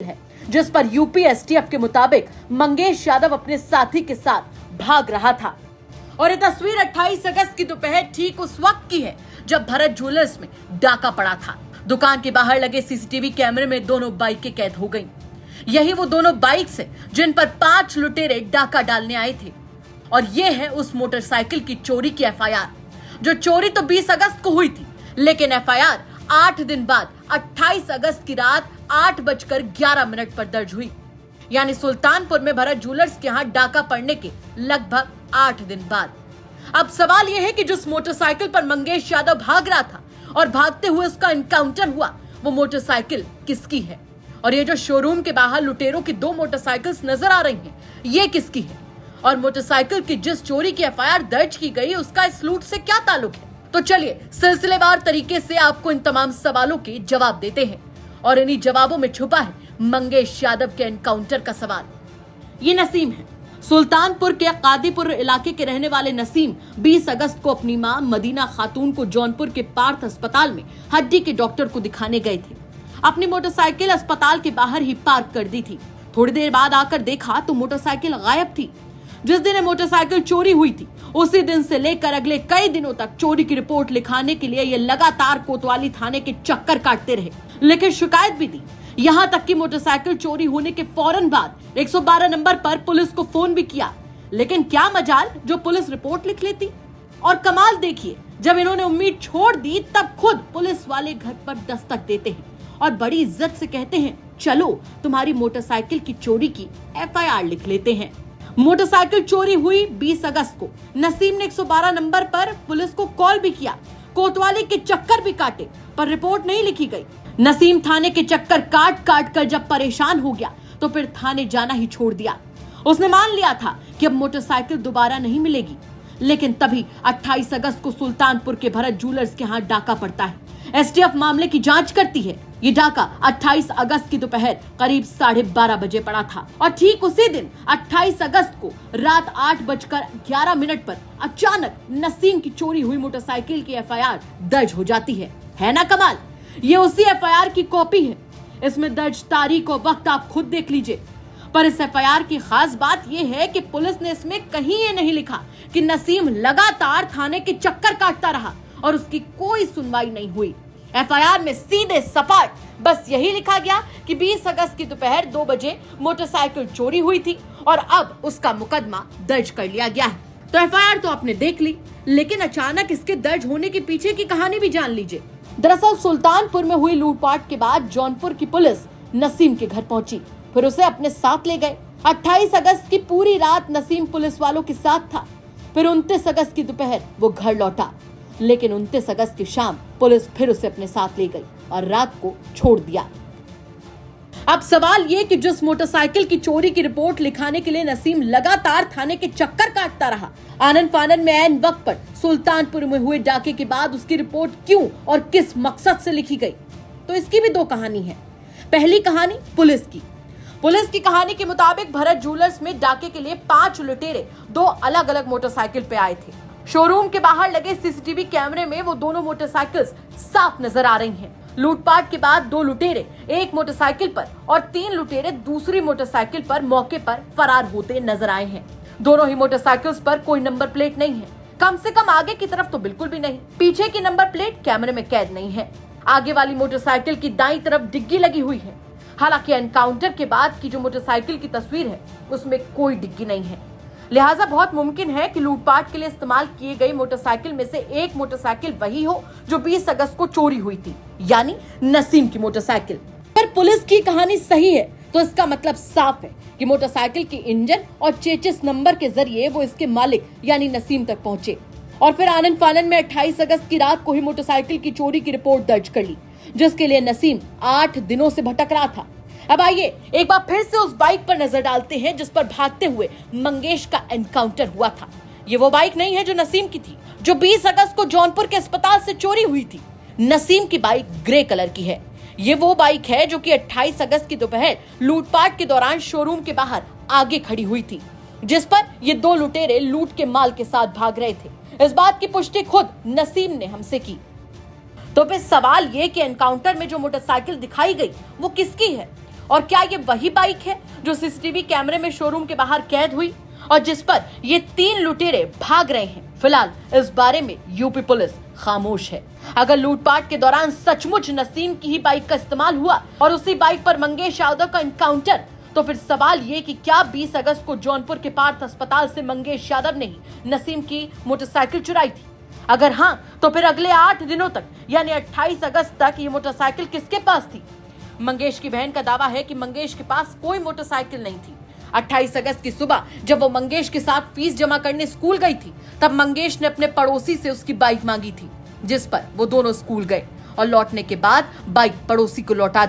है जिस पर यूपी एसटीएफ के मुताबिक मंगेश यादव अपने साथी के साथ भाग रहा था। और ये तस्वीर 28 अगस्त की दोपहर ठीक उस वक्त की है जब भरत ज्वेलर्स में डाका पड़ा था। दुकान के बाहर लगे सीसीटीवी कैमरे में दोनों बाइकें कैद हो गईं। यही वो दोनों बाइक्स हैं जिन पर 5 लुटेरे डाका डालने आए थे। और ये है उस मोटरसाइकिल की चोरी की एफआईआर। जो चोरी तो 20 अगस्त को हुई थी, लेकिन एफआईआर 8 दिन बाद 28 अगस्त की रात 8:11 पर दर्ज हुई। यानी सुल्तानपुर में भरत ज्वेलर्स के यहाँ डाका पड़ने के लगभग 8 दिन बाद। अब सवाल यह है कि जिस मोटरसाइकिल पर मंगेश यादव भाग रहा था और भागते हुए उसका एनकाउंटर हुआ, वो मोटरसाइकिल किसकी है? और ये जो शोरूम के बाहर लुटेरों की 2 मोटरसाइकिल्स नजर आ रही हैं, ये किसकी है? और मोटरसाइकिल की जिस चोरी की एफआईआर दर्ज की गई, उसका इस लूट से क्या ताल्लुक है? तो चलिए सिलसिलेवार तरीके से आपको इन तमाम सवालों के जवाब देते हैं। और इन्हीं जवाबों में छुपा है मंगेश यादव के एनकाउंटर का सवाल। ये नसीम है। सुल्तानपुर के कादीपुर इलाके के रहने वाले नसीम 20 अगस्त को अपनी मां मदीना खातून को जौनपुर के पार्थ अस्पताल में हड्डी के डॉक्टर को दिखाने गए थे। अपनी मोटरसाइकिल अस्पताल के बाहर ही पार्क कर दी थी। थोड़ी देर बाद आकर देखा तो मोटरसाइकिल गायब थी। जिस दिन मोटरसाइकिल चोरी हुई थी, उसी दिन से लेकर अगले कई दिनों तक चोरी की रिपोर्ट लिखाने के लिए ये लगातार कोतवाली थाने के चक्कर काटते रहे, लेकिन शिकायत भी दी। यहाँ तक कि मोटरसाइकिल चोरी होने के फौरन बाद 112 नंबर पर पुलिस को फोन भी किया, लेकिन क्या मजाल जो पुलिस रिपोर्ट लिख लेती। और कमाल देखिए, जब इन्होंने उम्मीद छोड़ दी तब खुद पुलिस वाले घर पर दस्तक देते हैं और बड़ी इज्जत से कहते हैं, चलो तुम्हारी मोटरसाइकिल की चोरी की एफआईआर लिख लेते हैं। मोटरसाइकिल चोरी हुई 20 अगस्त को। नसीम ने 112 नंबर पर पुलिस को कॉल भी किया, कोतवाली के चक्कर भी काटे, पर रिपोर्ट नहीं लिखी गई। नसीम थाने के चक्कर काट काट कर जब परेशान हो गया तो फिर थाने जाना ही छोड़ दिया। उसने मान लिया था कि अब मोटरसाइकिल दोबारा नहीं मिलेगी। लेकिन तभी 28 अगस्त को सुल्तानपुर के भरत ज्वेलर्स के यहाँ डाका पड़ता है। एसटीएफ मामले की जांच करती है। ये डाका 28 अगस्त की दोपहर करीब 12:30 बजे पड़ा था। और ठीक उसी दिन 28 अगस्त को रात 8:11 पर अचानक नसीम की चोरी हुई मोटरसाइकिल की एफआईआर दर्ज हो जाती है ना कमाल? ये उसी एफआईआर की कॉपी है। इसमें दर्ज तारीख और वक्त आप खुद देख लीजिए। पर इस एफआईआर की खास बात यह है कि पुलिस ने इसमें कहीं ये नहीं लिखा कि नसीम लगातार थाने के चक्कर काटता रहा और उसकी कोई सुनवाई नहीं हुई। एफआईआर में सीधे सपाट बस यही लिखा गया कि 20 अगस्त की दोपहर 2 बजे मोटरसाइकिल चोरी हुई थी और अब उसका मुकदमा दर्ज कर लिया गया है। तो एफआईआर तो आपने देख ली, लेकिन अचानक इसके दर्ज होने के पीछे की कहानी भी जान लीजिए। दरअसल सुल्तानपुर में हुई लूटपाट के बाद जौनपुर की पुलिस नसीम के घर पहुंची, फिर उसे अपने साथ ले गए। 28 अगस्त की पूरी रात नसीम पुलिस वालों के साथ था। फिर 29 अगस्त की दोपहर वो घर लौटा, लेकिन 29 अगस्त की शाम पुलिस फिर उसे अपने साथ ले गई और रात को छोड़ दिया। अब सवाल ये कि जिस मोटरसाइकिल की चोरी की रिपोर्ट लिखाने के लिए नसीम लगातार थाने के चक्कर काटता रहा, आनन फानन में ऐन वक्त पर सुल्तानपुर में हुए डाके के बाद उसकी रिपोर्ट क्यों और किस मकसद से लिखी गई? तो इसकी भी 2 कहानी है। पहली कहानी पुलिस की कहानी के मुताबिक भरत ज्वेलर्स में डाके के लिए 5 लुटेरे 2 अलग अलग मोटरसाइकिल पे आए थे। शोरूम के बाहर लगे सीसीटीवी कैमरे में वो दोनों मोटरसाइकिल्स साफ नजर आ रही हैं। लूटपाट के बाद 2 लुटेरे एक मोटरसाइकिल पर और 3 लुटेरे दूसरी मोटरसाइकिल पर मौके पर फरार होते नजर आए हैं। दोनों ही मोटरसाइकिल्स पर कोई नंबर प्लेट नहीं है। कम से कम आगे की तरफ तो बिल्कुल भी नहीं। पीछे की नंबर प्लेट कैमरे में कैद नहीं है। आगे वाली मोटरसाइकिल की दाईं तरफ डिग्गी लगी हुई है। हालांकि एनकाउंटर के बाद की जो मोटरसाइकिल की तस्वीर है, उसमें कोई डिग्गी नहीं है। लिहाजा बहुत मुमकिन है कि लूटपाट के लिए इस्तेमाल किए गई मोटरसाइकिल में से एक मोटरसाइकिल वही हो जो 20 अगस्त को चोरी हुई थी, यानी नसीम की मोटरसाइकिल। अगर पुलिस की कहानी सही है तो इसका मतलब साफ है कि मोटरसाइकिल के इंजन और चेचिस नंबर के जरिए वो इसके मालिक यानी नसीम तक पहुंचे और फिर आनन फानन में 28 अगस्त की रात को ही मोटरसाइकिल की चोरी की रिपोर्ट दर्ज कर ली, जिसके लिए नसीम 8 दिनों से भटक रहा था। अब आइए एक बार फिर से उस बाइक पर नजर डालते हैं जिस पर भागते हुए मंगेश का एनकाउंटर हुआ था। ये वो बाइक नहीं है जो नसीम की थी, जो 20 अगस्त को जौनपुर के अस्पताल से चोरी हुई थी। नसीम की बाइक ग्रे कलर की है। ये वो बाइक है जो कि 28 अगस्त की दोपहर लूटपाट के दौरान शोरूम के बाहर आगे खड़ी हुई थी, जिस पर ये 2 लुटेरे लूट के माल के साथ भाग रहे थे। इस बात की पुष्टि खुद नसीम ने हमसे की। तो फिर सवाल ये कि एनकाउंटर में जो मोटरसाइकिल दिखाई गई वो किसकी है और क्या ये वही बाइक है जो सीसीटीवी कैमरे में शोरूम के बाहर कैद हुई और जिस पर ये 3 लुटेरे भाग रहे हैं? फिलहाल इस बारे में यूपी पुलिस खामोश है। अगर लूटपाट के दौरान सचमुच नसीम की ही बाइक का इस्तेमाल हुआ और उसी बाइक पर मंगेश यादव का एनकाउंटर, तो फिर सवाल ये कि क्या 20 अगस्त को जौनपुर के पार्थ अस्पताल से मंगेश यादव ने ही नसीम की मोटरसाइकिल चुराई थी? अगर हाँ, तो फिर अगले 8 दिनों तक यानी 28 अगस्त तक ये मोटरसाइकिल किसके पास थी? मंगेश की बहन का दावा है कि मंगेश के पास कोई मोटरसाइकिल नहीं थी। 28 अगस्त की सुबह जब वो मंगेश के साथ फीस जमा करने स्कूल गई थी, तब मंगेश ने अपने पड़ोसी से उसकी बाइक मांगी थी, जिस पर वो दोनों स्कूल गए और लौटने के बाद बाइक पड़ोसी को लौटा दी।